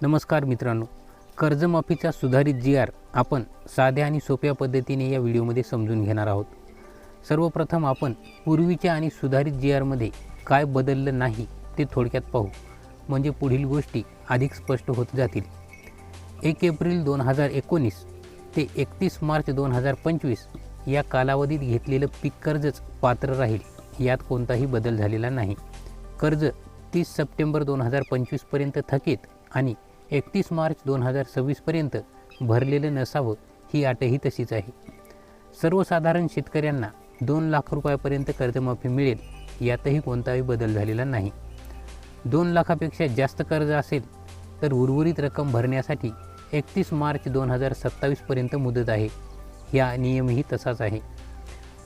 नमस्कार मित्रांनो, कर्जमाफीचा सुधारित जी.आर. आपण साध्या आणि सोप्या पद्धतीने या व्हिडिओमध्ये समजून घेणार आहोत. सर्वप्रथम आपण पूर्वीच्या आणि सुधारित जी.आरमध्ये काय बदललं नाही ते थोडक्यात पाहू, म्हणजे पुढील गोष्टी अधिक स्पष्ट होत जातील. 1 एप्रिल 2019 ते 31 मार्च 2025 या कालावधीत घेतलेलं पीक कर्जच पात्र राहील, यात कोणताही बदल झालेला नाही. कर्ज 30 सप्टेंबर 2025 पर्यंत थकीत आणि 31 मार्च 2026 पर्यंत भरलेलं नसावं, ही अटही तशीच आहे. सर्वसाधारण शेतकऱ्यांना 2 लाख रुपयापर्यंत कर्जमाफी मिळेल, यातही कोणताही बदल झालेला नाही. 2 लाखापेक्षा जास्त कर्ज असेल तर उर्वरित रक्कम भरण्यासाठी 31 मार्च 2027 पर्यंत मुदत आहे. हा नियमही तसाच आहे.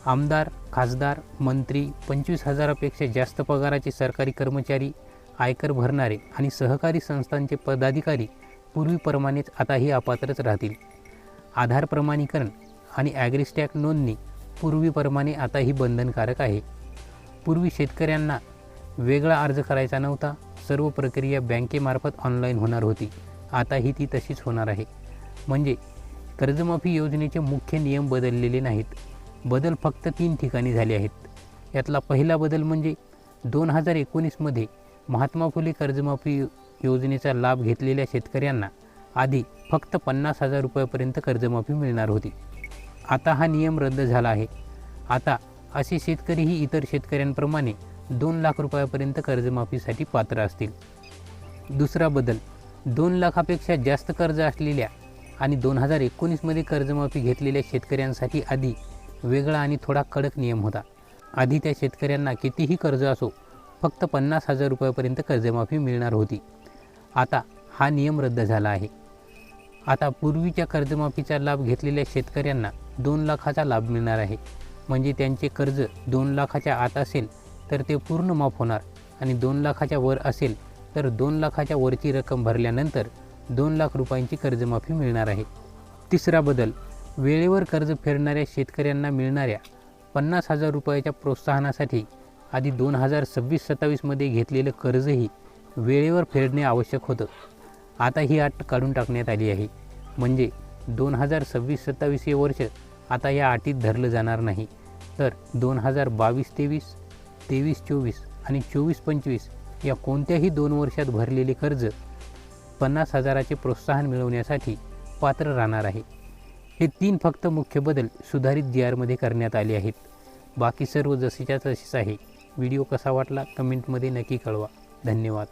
आमदार, खासदार, मंत्री, 25,000पेक्षा जास्त पगाराचे सरकारी कर्मचारी, आयकर भरणारे आणि सहकारी संस्थांचे पदाधिकारी पूर्वीप्रमाणेच आताही अपात्रच राहतील. आधार प्रमाणीकरण आणि ॲग्रिस्टॅक नोंदणी पूर्वीप्रमाणे आताही बंधनकारक आहे. पूर्वी शेतकऱ्यांना वेगळा अर्ज करायचा नव्हता, सर्व प्रक्रिया बँकेमार्फत ऑनलाईन होणार होती. आताही ती तशीच होणार आहे. म्हणजे कर्जमाफी योजनेचे मुख्य नियम बदललेले नाहीत. बदल फक्त 3 ठिकाणी झाले आहेत. यातला पहिला बदल म्हणजे 2019मध्ये महात्मा फुले कर्जमाफी योजनेचा लाभ घेतलेल्या शेतकऱ्यांना आधी फक्त 50,000 रुपयापर्यंत कर्जमाफी मिळणार होती. आता हा नियम रद्द झाला आहे. आता असे शेतकरीही इतर शेतकऱ्यांप्रमाणे 2 लाख रुपयापर्यंत कर्जमाफीसाठी पात्र असतील. दुसरा बदल, 2 लाखापेक्षा जास्त कर्ज असलेल्या आणि 2019मध्ये कर्जमाफी घेतलेल्या शेतकऱ्यांसाठी आधी वेगळा आणि थोडा कडक नियम होता. आधी त्या शेतकऱ्यांना कितीही कर्ज असो, फक्त 50,000 रुपयापर्यंत कर्जमाफी मिळणार होती. आता हा नियम रद्द झाला आहे. आता पूर्वीच्या कर्जमाफीचा लाभ घेतलेल्या शेतकऱ्यांना 2 लाखाचा लाभ मिळणार आहे. म्हणजे त्यांचे कर्ज 2 लाखाच्या आत असेल तर ते पूर्ण माफ होणार आणि 2 लाखाच्या वर असेल तर 2 लाखाच्या वरची रक्कम भरल्यानंतर 2 लाख रुपयांची कर्जमाफी मिळणार आहे. तिसरा बदल, वेळेवर कर्ज फेडणाऱ्या शेतकऱ्यांना मिळणाऱ्या 50,000 रुपयाच्या प्रोत्साहनासाठी आधी 2026-27मध्ये घेतलेलं कर्जही वेळेवर फेडणे आवश्यक होतं. आता ही अट काढून टाकण्यात आली आहे. म्हणजे 2026-27 हे वर्ष आता या अटीत धरलं जाणार नाही, तर 2022-23, 23-24 आणि 24-25 या कोणत्याही 2 वर्षात भरलेले कर्ज 50,000चे प्रोत्साहन मिळवण्यासाठी पात्र राहणार आहे. हे 3 फक्त मुख्य बदल सुधारित जी.आरमध्ये करण्यात आले आहेत. बाकी सर्व जसेच्या तसेच आहे. व्हिडिओ कसा वाटला कमेंटमध्ये नक्की कळवा. धन्यवाद.